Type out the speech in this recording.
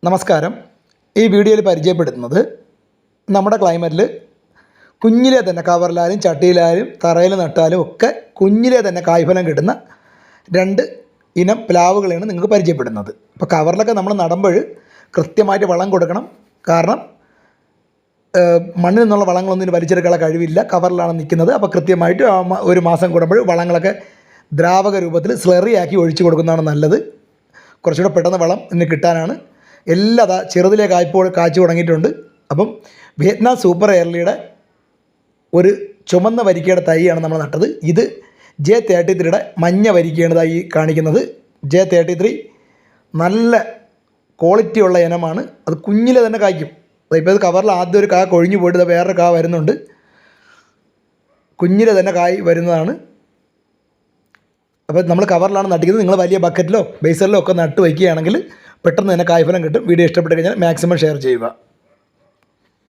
നമസ്കാരം. ഈ വീഡിയോയിൽ പരിചയപ്പെടുത്തുന്നത് നമ്മുടെ ക്ലൈമറ്റിൽ കുഞ്ഞിലെ തന്നെ കവറിലായാലും ചട്ടിയിലായാലും തറയിൽ നട്ടാലും ഒക്കെ കുഞ്ഞിലെ തന്നെ കായ്ഫലം കിട്ടുന്ന രണ്ട് ഇനം പ്ലാവുകളെയാണ് നിങ്ങൾക്ക് പരിചയപ്പെടുന്നത്. അപ്പോൾ കവറിലൊക്കെ നമ്മൾ നടുമ്പോൾ കൃത്യമായിട്ട് വളം കൊടുക്കണം. കാരണം മണ്ണിൽ നിന്നുള്ള വളങ്ങളൊന്നും വലിച്ചെടുക്കാനുള്ള കഴിവില്ല, കവറിലാണ് നിൽക്കുന്നത്. അപ്പോൾ കൃത്യമായിട്ട് ഒരു മാസം കൂടുമ്പോൾ വളങ്ങളൊക്കെ ദ്രാവക രൂപത്തിൽ സ്ലറിയാക്കി ഒഴിച്ചു കൊടുക്കുന്നതാണ് നല്ലത്. കുറച്ചുകൂടെ പെട്ടെന്ന് വളം ഇന്ന് കിട്ടാനാണ്. എല്ലാം ചെറുതിലേക്ക് കായ്ച്ചു തുടങ്ങിയിട്ടുണ്ട്. അപ്പം വിയറ്റ്നാം സൂപ്പർ എയർലിയുടെ ഒരു ചുമന്ന വരിക്കയുടെ തൈയാണ് നമ്മൾ നട്ടത്. ഇത് J33യുടെ മഞ്ഞ വരിക്കയാണ് ഈ കാണിക്കുന്നത്. J33 നല്ല ക്വാളിറ്റിയുള്ള ഇനമാണ്. അത് കുഞ്ഞിലെ തന്നെ കായ്ക്കും. ഇപ്പോൾ ഇത് കവറിൽ ആദ്യം ഒരു കാ കൊഴിഞ്ഞു പോയിട്ട് വേറൊരു കാ വരുന്നുണ്ട്. കുഞ്ഞിലെ തന്നെ കായ് വരുന്നതാണ്. അപ്പോൾ നമ്മൾ കവറിലാണ് നട്ടിക്കുന്നത്. നിങ്ങൾ വലിയ ബക്കറ്റിലോ ബേസറിലോ ഒക്കെ നട്ട് വയ്ക്കുകയാണെങ്കിൽ പെട്ടെന്ന് തന്നെ കായ്ഫലം കിട്ടും. വീഡിയോ ഇഷ്ടപ്പെട്ട് കഴിഞ്ഞാൽ മാക്സിമം ഷെയർ ചെയ്യുക.